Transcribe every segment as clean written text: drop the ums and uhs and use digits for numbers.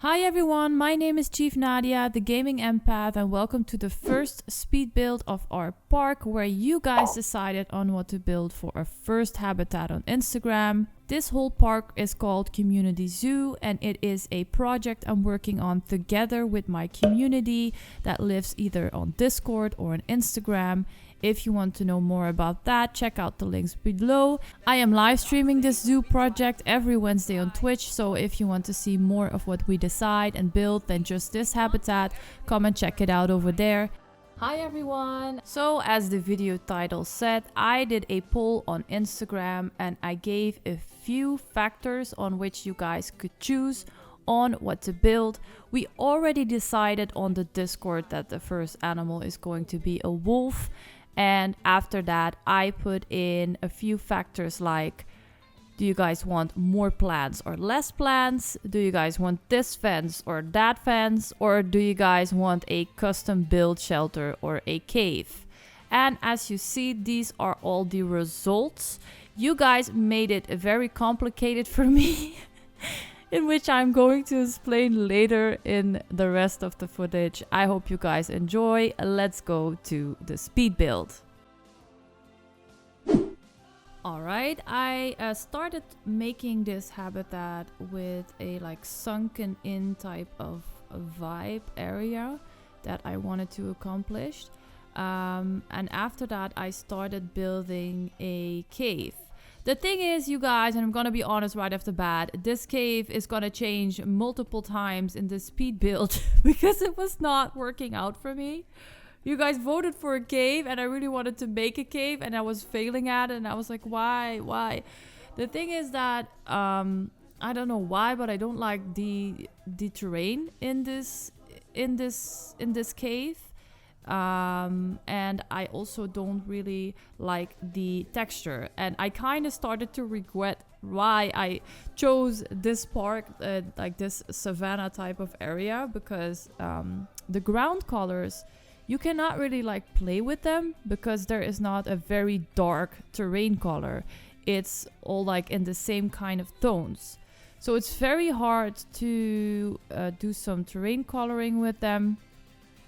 Hi everyone, my name is Chief Nadia, the gaming empath, and welcome to the first speed build of our park where you guys decided on what to build for our first habitat on Instagram. This whole park is called Community Zoo and it is a project I'm working on together with my community that lives either on Discord or on Instagram. If you want to know more about that, check out the links below. I am live streaming this zoo project every Wednesday on Twitch, so if you want to see more of what we decide and build than just this habitat, come and check it out over there. Hi everyone! So as the video title said, I did a poll on Instagram and I gave a few factors on which you guys could choose on what to build. We already decided on the Discord that the first animal is going to be a wolf. And after that, I put in a few factors like, do you guys want more plants or less plants? Do you guys want this fence or that fence? Or do you guys want a custom built shelter or a cave? And as you see, these are all the results. You guys made it very complicated for me. In which I'm going to explain later in the rest of the footage. I hope you guys enjoy. Let's go to the speed build. Alright, I started making this habitat with a sunken in type of vibe area that I wanted to accomplish. And after that I started building a cave. The thing is, you guys, and I'm gonna be honest right off the bat, this cave is gonna change multiple times in the speed build because it was not working out for me. You guys voted for a cave and I really wanted to make a cave and I was failing at it and I was like, why? The thing is that, I don't know why, but I don't like the terrain in this cave. And I also don't really like the texture, and I kind of started to regret why I chose this park, like this savanna type of area, because the ground colors, you cannot really play with them because there is not a very dark terrain color. It's all in the same kind of tones, so it's very hard to do some terrain coloring with them.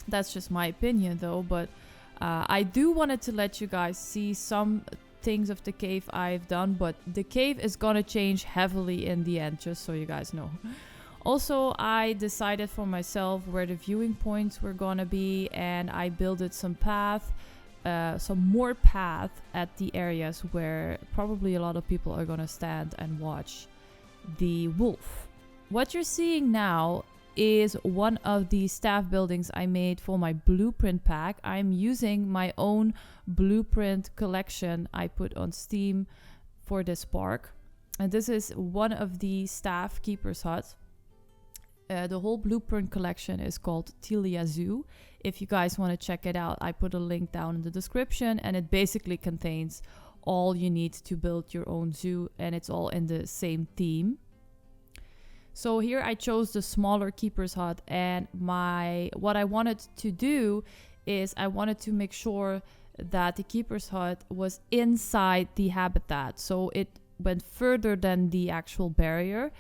That's just my opinion though, but I do wanted to let you guys see some things of the cave I've done, but the cave is gonna change heavily in the end, just so you guys know. Also, I decided for myself where the viewing points were gonna be, and I built some more path at the areas where probably a lot of people are gonna stand and watch the wolf. What you're seeing now is one of the staff buildings I made for my blueprint pack. I'm using my own blueprint collection I put on Steam for this park. And this is one of the staff keeper's huts. The whole blueprint collection is called Telia Zoo. If you guys want to check it out, I put a link down in the description, and it basically contains all you need to build your own zoo, and it's all in the same theme. So here I chose the smaller keeper's hut, and what I wanted to do is I wanted to make sure that the keeper's hut was inside the habitat, so it went further than the actual barrier.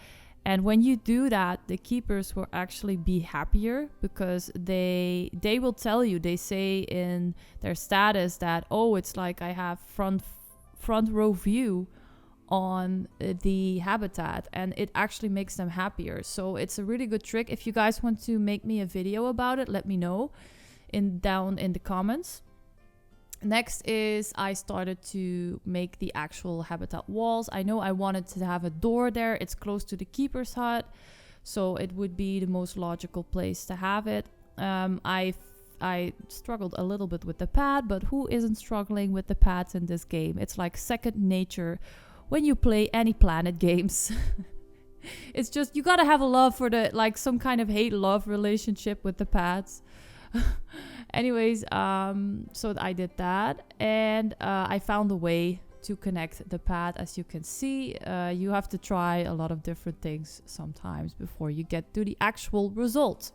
And when you do that, the keepers will actually be happier because they will tell you, they say in their status that, oh, it's like I have front row view on the habitat, and it actually makes them happier. So it's a really good trick. If you guys want to make me a video about it, let me know down in the comments. Next is I started to make the actual habitat walls. I know I wanted to have a door there. It's close to the keeper's hut, so it would be the most logical place to have it. I struggled a little bit with the pad, but who isn't struggling with the pads in this game? It's like second nature when you play any Planet games. It's just, you gotta have a love for the, some kind of hate-love relationship with the pads. Anyways, so I did that, and I found a way to connect the pad. As you can see, you have to try a lot of different things sometimes before you get to the actual result.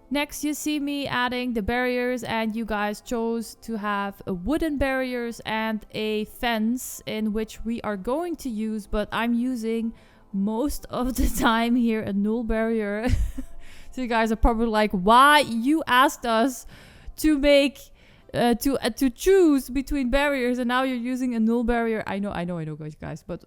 Next, you see me adding the barriers, and you guys chose to have wooden barriers and a fence in which we are going to use, but I'm using most of the time here a null barrier. So you guys are probably like, why you asked us to make to choose between barriers and now you're using a null barrier. I know guys, but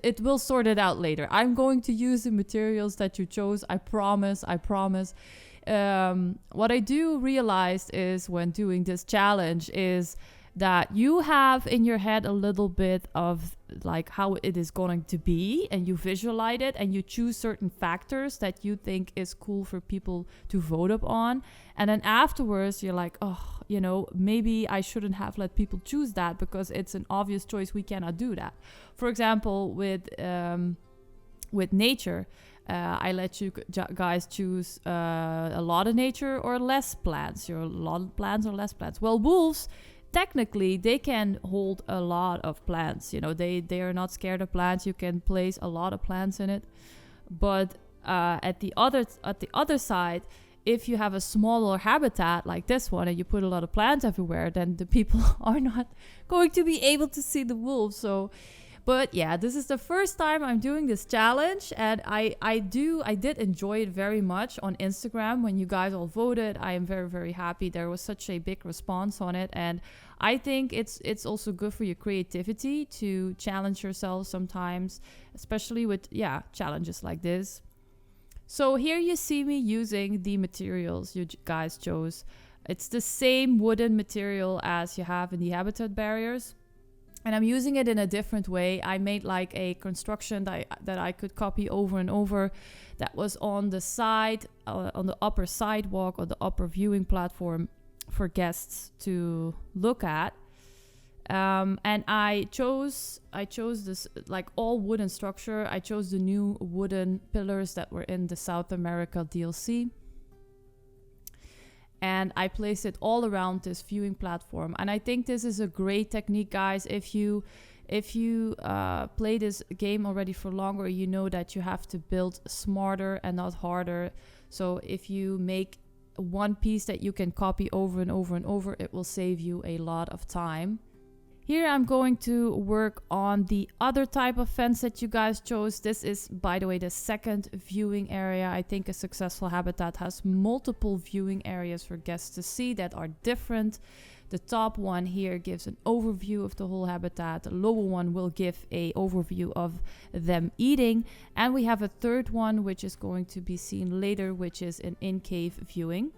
it will sort it out later. I'm going to use the materials that you chose. I promise. What I do realize is when doing this challenge is that you have in your head a little bit of like how it is going to be, and you visualize it and you choose certain factors that you think is cool for people to vote up on. And then afterwards you're like, oh, you know, maybe I shouldn't have let people choose that because it's an obvious choice. We cannot do that. For example, with nature, I let you guys choose a lot of nature or less plants. You're a lot of plants or less plants. Well, wolves, technically, they can hold a lot of plants. You know, they are not scared of plants. You can place a lot of plants in it. But at the other side, if you have a smaller habitat like this one and you put a lot of plants everywhere, then the people are not going to be able to see the wolves. So, but yeah, this is the first time I'm doing this challenge, and I did enjoy it very much on Instagram when you guys all voted. I am very, very happy. There was such a big response on it, and I think it's also good for your creativity to challenge yourself sometimes, especially with challenges like this. So here you see me using the materials you guys chose. It's the same wooden material as you have in the habitat barriers. And I'm using it in a different way. I made like a construction that I could copy over and over. That was on the side, on the upper sidewalk or the upper viewing platform for guests to look at. And I chose this like all wooden structure. I chose the new wooden pillars that were in the South America DLC. And I placed it all around this viewing platform. And I think this is a great technique, guys. If you play this game already for longer, you know that you have to build smarter and not harder. So if you make one piece that you can copy over and over and over, it will save you a lot of time. Here I'm going to work on the other type of fence that you guys chose. This is, by the way, the second viewing area. I think a successful habitat has multiple viewing areas for guests to see that are different. The top one here gives an overview of the whole habitat. The lower one will give an overview of them eating. And we have a third one, which is going to be seen later, which is an in-cave viewing.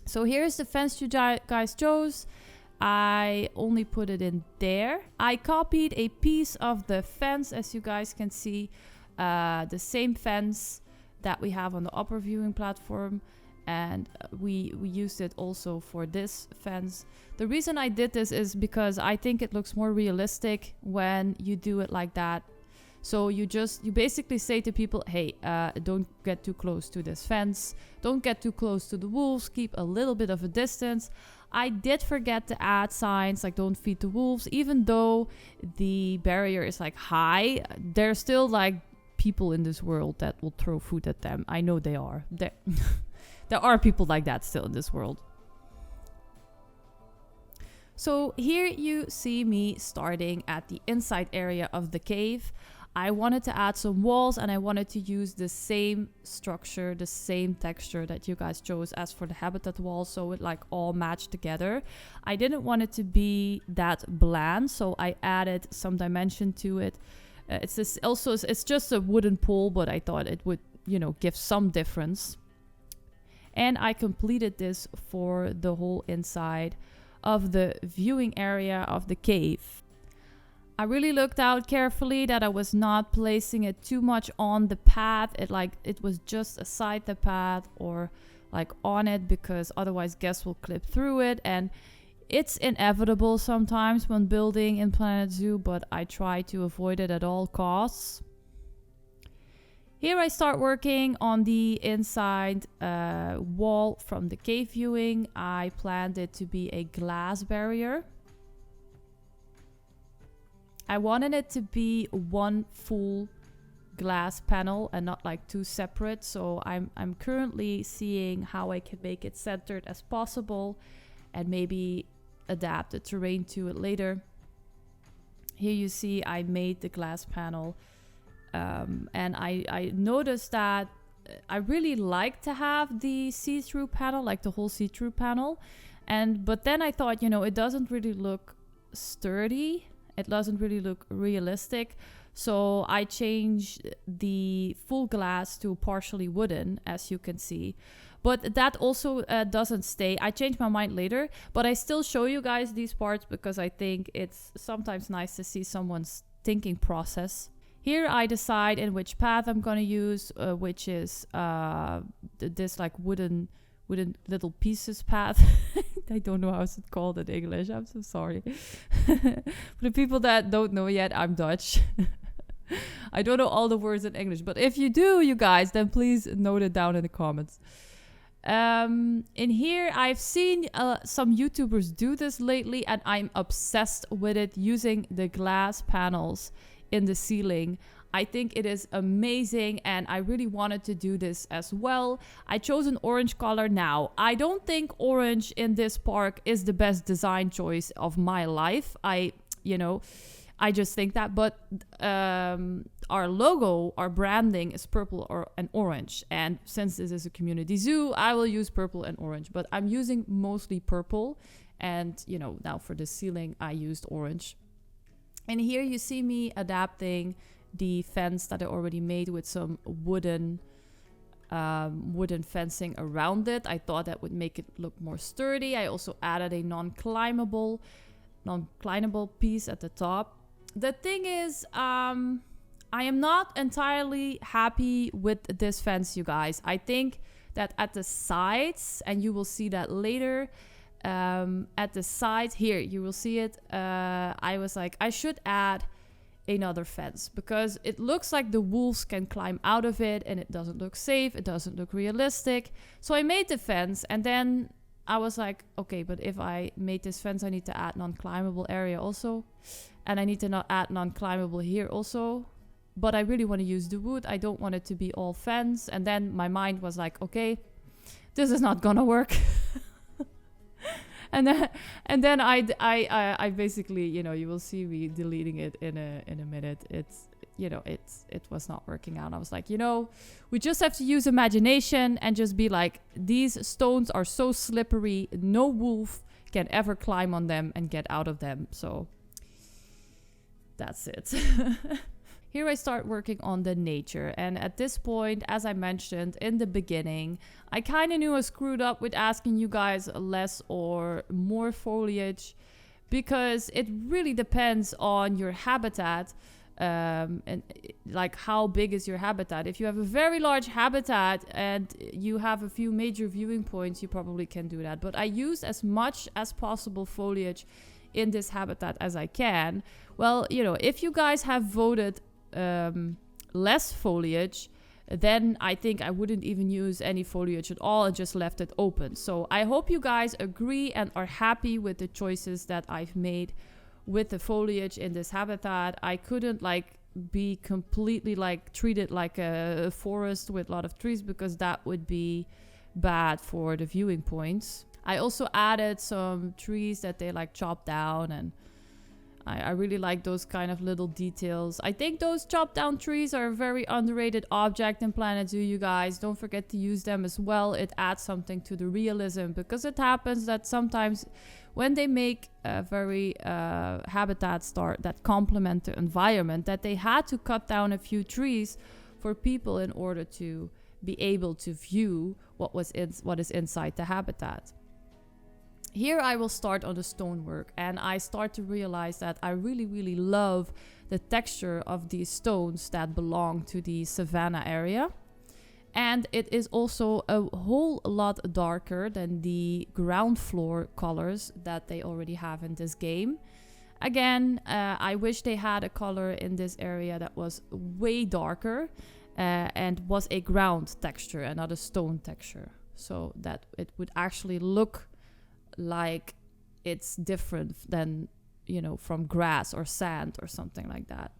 So here's the fence you guys chose. I only put it in there. I copied a piece of the fence, as you guys can see, the same fence that we have on the upper viewing platform, and we used it also for this fence. The reason I did this is because I think it looks more realistic when you do it like that. So you basically say to people, hey, don't get too close to this fence, don't get too close to the wolves, keep a little bit of a distance. I did forget to add signs like don't feed the wolves. Even though the barrier is like high, there's still like people in this world that will throw food at them. I know they are. There are people like that still in this world. So here you see me starting at the inside area of the cave. I wanted to add some walls, and I wanted to use the same structure, the same texture that you guys chose as for the habitat wall, so it like all matched together. I didn't want it to be that bland, so I added some dimension to it. It's just a wooden pole, but I thought it would, give some difference. And I completed this for the whole inside of the viewing area of the cave. I really looked out carefully that I was not placing it too much on the path. It was just aside the path or like on it, because otherwise guests will clip through it. And it's inevitable sometimes when building in Planet Zoo, but I try to avoid it at all costs. Here I start working on the inside wall from the cave viewing. I planned it to be a glass barrier. I wanted it to be one full glass panel and not like two separate. So I'm currently seeing how I can make it centered as possible and maybe adapt the terrain to it later. Here you see I made the glass panel And I noticed that I really like to have the see-through panel, like the whole see-through panel. But then I thought, you know, it doesn't really look sturdy. It doesn't really look realistic. So I changed the full glass to partially wooden, as you can see. But that also doesn't stay. I changed my mind later, but I still show you guys these parts because I think it's sometimes nice to see someone's thinking process. Here I decide in which path I'm going to use, which is this like wooden little pieces path. I don't know how it's called in English. I'm so sorry. For the people that don't know yet, I'm Dutch. I don't know all the words in English, but if you do, you guys, then please note it down in the comments. In here, I've seen some YouTubers do this lately, and I'm obsessed with it, using the glass panels in the ceiling. I think it is amazing, and I really wanted to do this as well. I chose an orange color. Now, I don't think orange in this park is the best design choice of my life. I just think that, but our logo, our branding is purple and orange. And since this is a community zoo, I will use purple and orange, but I'm using mostly purple. And, you know, now for the ceiling, I used orange. And here you see me adapting the fence that I already made with some wooden fencing around it. I thought that would make it look more sturdy. I also added a non-climbable piece at the top. The thing is, I am not entirely happy with this fence, you guys. I think that at the sides, and you will see that later, at the sides here, you will see it. I was like, I should add another fence because it looks like the wolves can climb out of it, and it doesn't look safe. It doesn't look realistic. So I made the fence, and then I was like, okay, but if I made this fence, I need to add non-climbable area also. And I need to not add non-climbable here also. But I really want to use the wood. I don't want it to be all fence. And then my mind was like, okay, this is not gonna work. and then I basically, you know, you will see me deleting it in a minute. It was not working out. I was like, you know, we just have to use imagination and just be like, these stones are so slippery, no wolf can ever climb on them and get out of them. So that's it. Here I start working on the nature, and at this point, as I mentioned in the beginning, I kind of knew I screwed up with asking you guys less or more foliage, because it really depends on your habitat, and like how big is your habitat. If you have a very large habitat and you have a few major viewing points, you probably can do that. But I used as much as possible foliage in this habitat as I can. Well, you know, if you guys have voted less foliage, then I think I wouldn't even use any foliage at all and just left it open. So I hope you guys agree and are happy with the choices that I've made with the foliage in this habitat. I couldn't like be completely like treated like a forest with a lot of trees, because that would be bad for the viewing points. I also added some trees that they like chopped down, and I really like those kind of little details. I think those chopped down trees are a very underrated object in Planet Zoo, you guys. Don't forget to use them as well. It adds something to the realism, because it happens that sometimes when they make a very habitats that complement the environment, that they had to cut down a few trees for people in order to be able to view what is inside the habitat. Here I will start on the stonework, and I start to realize that I really, really love the texture of these stones that belong to the savanna area. And it is also a whole lot darker than the ground floor colors that they already have in this game. Again, I wish they had a color in this area that was way darker and was a ground texture and not a stone texture, so that it would actually look like it's different than, you know, from grass or sand or something like that.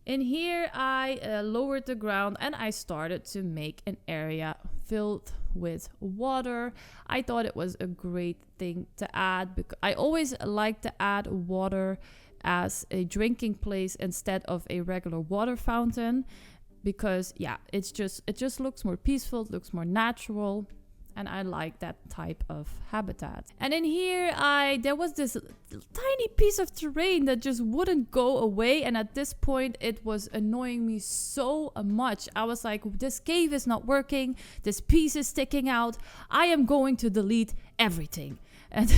In here, I lowered the ground and I started to make an area filled with water. I thought it was a great thing to add, because I always like to add water as a drinking place instead of a regular water fountain, because yeah, it just looks more peaceful, it looks more natural, and I like that type of habitat. And in here, there was this tiny piece of terrain that just wouldn't go away, and at this point it was annoying me so much. I was like, this cave is not working, this piece is sticking out, I am going to delete everything. And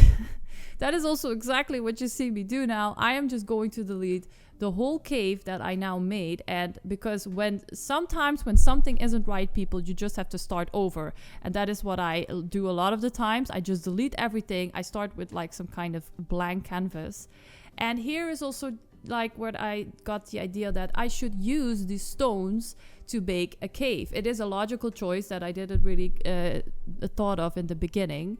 that is also exactly what you see me do now. I am just going to delete the whole cave that I now made. And because sometimes when something isn't right, people, you just have to start over. And that is what I do a lot of the times. I just delete everything. I start with like some kind of blank canvas. And here is also like where I got the idea that I should use these stones to bake a cave. It is a logical choice that I didn't really thought of in the beginning.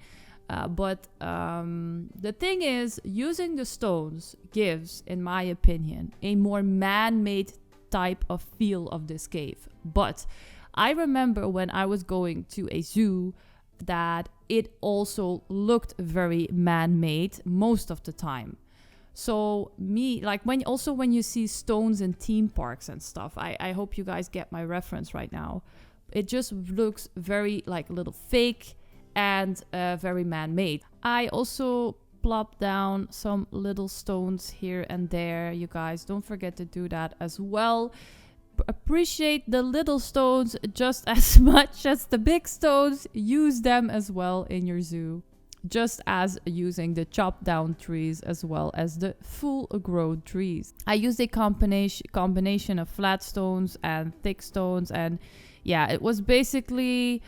But the thing is, using the stones gives, in my opinion, a more man-made type of feel of this cave. But I remember when I was going to a zoo that it also looked very man-made most of the time. So when you see stones in theme parks and stuff, I hope you guys get my reference right now. It just looks very like a little fake and very man-made. I also plopped down some little stones here and there. You guys, don't forget to do that as well. Appreciate the little stones just as much as the big stones. Use them as well in your zoo, just as using the chopped down trees as well as the full grown trees. I used a combination of flat stones and thick stones, and yeah, it was basically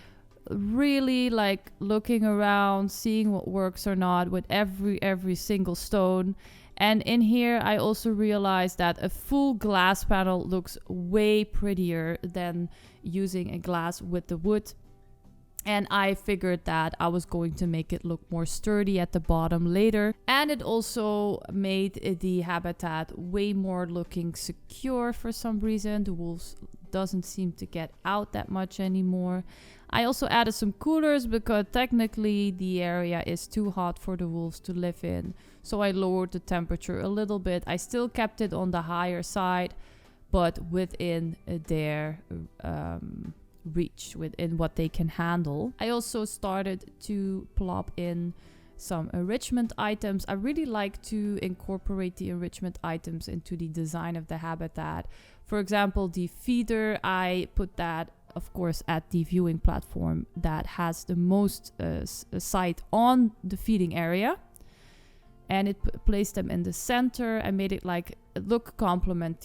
really like looking around, seeing what works or not with every single stone. And in here I also realized that a full glass panel looks way prettier than using a glass with the wood. And I figured that I was going to make it look more sturdy at the bottom later. And it also made the habitat way more looking secure for some reason. The wolves doesn't seem to get out that much anymore. I also added some coolers because technically the area is too hot for the wolves to live in. So I lowered the temperature a little bit. I still kept it on the higher side, but within their reach, within what they can handle. I also started to plop in some enrichment items. I really like to incorporate the enrichment items into the design of the habitat. For example, the feeder, I put that of course at the viewing platform that has the most sight on the feeding area, and it placed them in the center. I made it like look complementary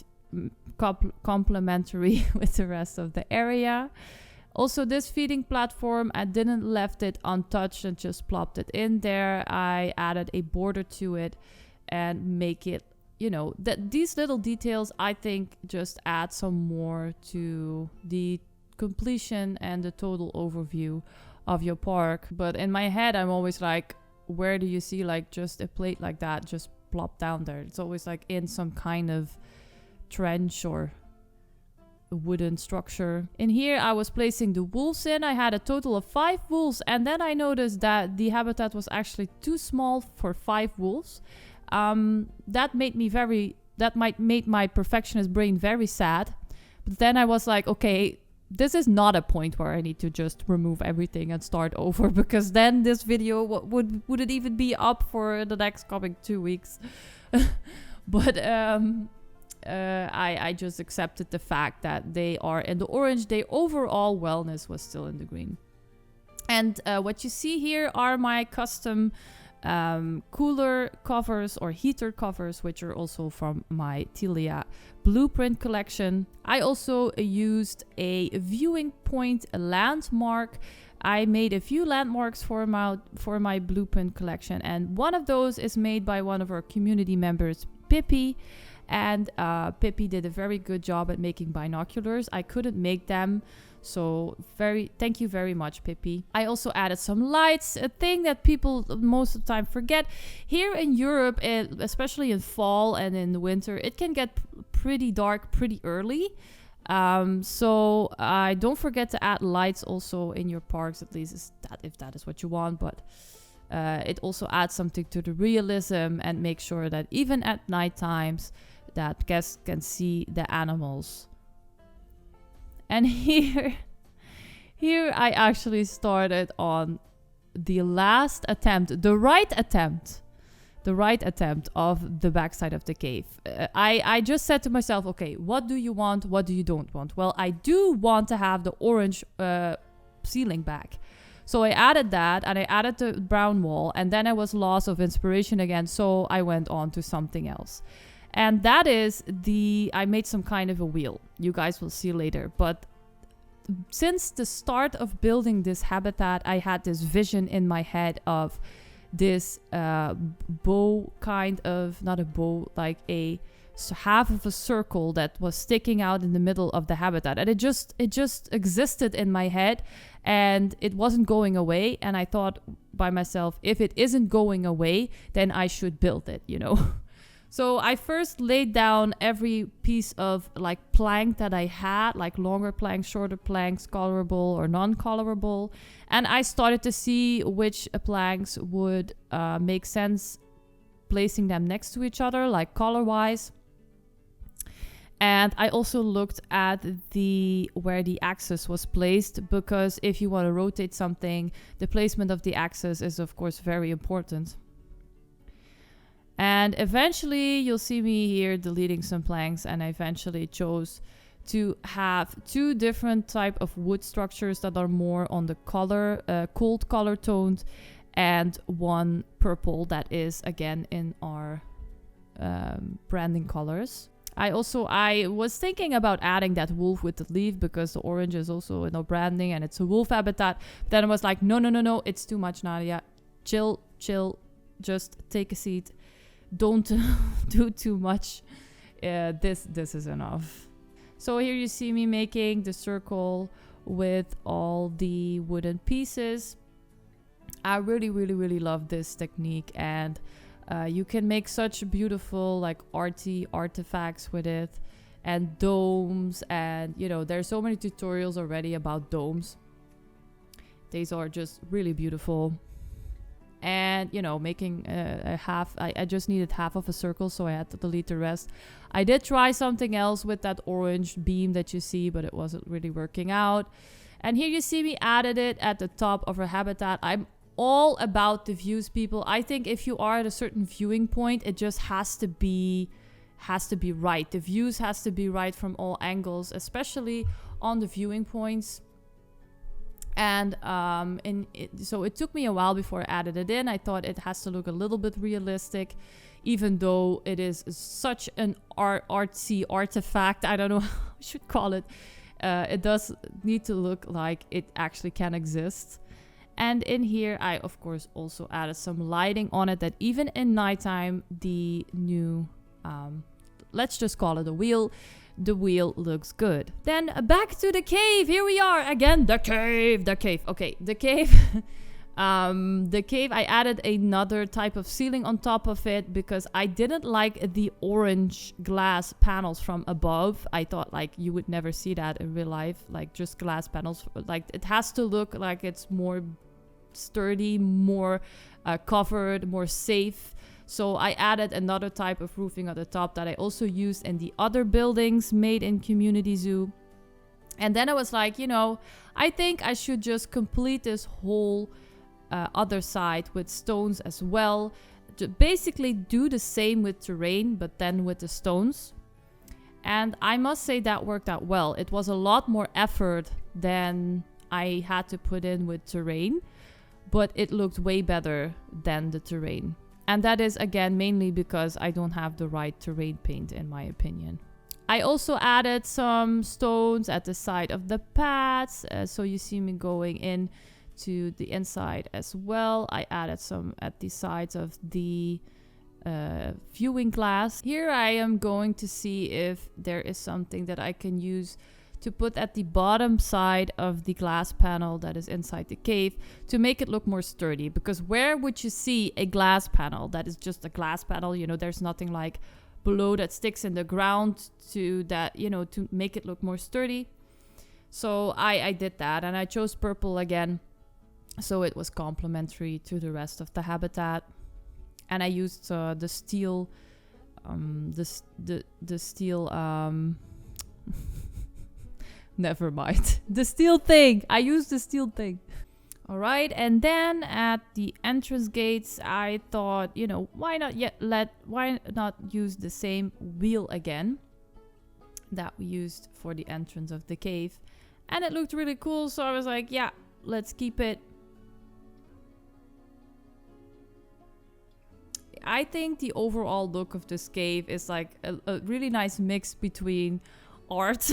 with the rest of the area. Also, this feeding platform, I didn't left it untouched and just plopped it in there. I added a border to it and make it, you know, that these little details I think just add some more to the completion and the total overview of your park. But in my head I'm always like, where do you see like just a plate like that just plop down there? It's always like in some kind of trench or wooden structure. In here I was placing the wolves in. I had a total of 5 wolves, and then I noticed that the habitat was actually too small for 5 wolves. That might make my perfectionist brain very sad. But then I was like, okay, this is not a point where I need to just remove everything and start over, because then this video would it even be up for the next coming 2 weeks. But I just accepted the fact that they are in the orange. Their overall wellness was still in the green. And what you see here are my custom cooler covers or heater covers, which are also from my Tilia blueprint collection. I also used a viewing point landmark. I made a few landmarks for my blueprint collection, and one of those is made by one of our community members, Pippi. And Pippi did a very good job at making binoculars. I couldn't make them, so thank you very much, Pippi. I also added some lights, a thing that people most of the time forget. Here in Europe, especially in fall and in the winter, it can get pretty dark pretty early. So don't forget to add lights also in your parks, at least if that is what you want. But It also adds something to the realism and makes sure that even at night times that guests can see the animals. And here I actually started on the last attempt, the right attempt of the backside of the cave. I just said to myself, okay, what do you want? What do you don't want? Well, I do want to have the orange ceiling back. So I added that, and I added the brown wall, and then I was lost of inspiration again, so I went on to something else. And that is I made some kind of a wheel. You guys will see later. But since the start of building this habitat, I had this vision in my head of this bow kind of, not a bow, like a half of a circle that was sticking out in the middle of the habitat. And it just existed in my head, and it wasn't going away. And I thought by myself, if it isn't going away, then I should build it, you know. So I first laid down every piece of like plank that I had, like longer planks, shorter planks, colorable or non-colorable. And I started to see which planks would make sense placing them next to each other, like color-wise. And I also looked at where the axis was placed, because if you want to rotate something, the placement of the axis is of course very important. And eventually you'll see me here deleting some planks, and I eventually chose to have two different type of wood structures that are more on the color, cold color toned, and one purple that is again in our branding colors. I was thinking about adding that wolf with the leaf, because the orange is also in our branding and it's a wolf habitat. But then I was like, no, it's too much, Nadia. Chill, just take a seat. Don't do too much. This is enough. So here you see me making the circle with all the wooden pieces. I really love this technique, and you can make such beautiful like arty artifacts with it, and domes, and you know, there's so many tutorials already about domes. These are just really beautiful. And you know, making a half, I just needed half of a circle, so I had to delete the rest. I did try something else with that orange beam that you see, but it wasn't really working out. And here you see me added it at the top of our habitat. I'm all about the views, people. I think if you are at a certain viewing point, it just has to be right. The views has to be right from all angles, especially on the viewing points. And so it took me a while before I added it in. I thought it has to look a little bit realistic, even though it is such an artsy artifact. I don't know how I should call it. It does need to look like it actually can exist. And in here, I of course also added some lighting on it, that even in nighttime, the new, let's just call it a wheel, the wheel looks good. Then back to the cave. Here we are again. The cave. Okay, the cave. The cave, I added another type of ceiling on top of it, because I didn't like the orange glass panels from above. I thought like you would never see that in real life, like just glass panels. Like it has to look like it's more sturdy, more covered, more safe. So I added another type of roofing at the top that I also used in the other buildings made in Community Zoo. And then I was like, you know, I think I should just complete this whole other side with stones as well. To basically do the same with terrain, but then with the stones. And I must say that worked out well. It was a lot more effort than I had to put in with terrain, but it looked way better than the terrain. And that is, again, mainly because I don't have the right terrain paint, in my opinion. I also added some stones at the side of the paths. So you see me going in to the inside as well. I added some at the sides of the viewing glass. Here I am going to see if there is something that I can use to put at the bottom side of the glass panel that is inside the cave to make it look more sturdy. Because where would you see a glass panel that is just a glass panel? You know, there's nothing like below that sticks in the ground to that, you know, to make it look more sturdy. So I did that, and I chose purple again. so it was complementary to the rest of the habitat. And I used the steel, the steel, never mind, the steel thing. I used the steel thing. All right, and then at the entrance gates, I thought, you know, why not use the same wheel again that we used for the entrance of the cave, and it looked really cool. So I was like, yeah, let's keep it. I think the overall look of this cave is like a really nice mix between art,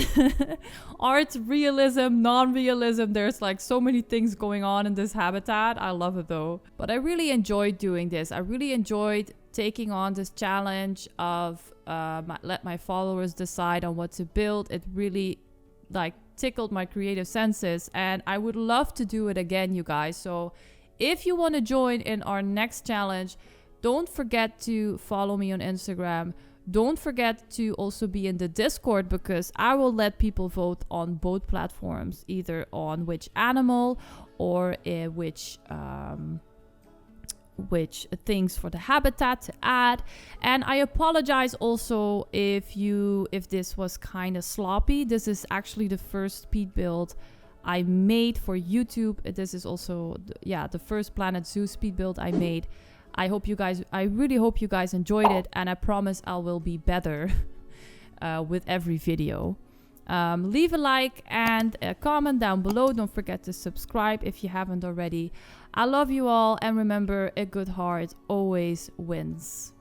art, realism, non-realism. There's like so many things going on in this habitat. I love it though. But I really enjoyed doing this. I really enjoyed taking on this challenge of let my followers decide on what to build. It really like tickled my creative senses, and I would love to do it again, you guys. So if you want to join in our next challenge, don't forget to follow me on Instagram. Don't forget to also be in the Discord, because I will let people vote on both platforms, either on which animal or which things for the habitat to add. And I apologize also if this was kind of sloppy. This is actually the first speed build I made for YouTube. This is also the first Planet Zoo speed build I made. I really hope you guys enjoyed it, and I promise I will be better with every video. Leave a like and a comment down below. Don't forget to subscribe if you haven't already. I love you all, and remember, a good heart always wins.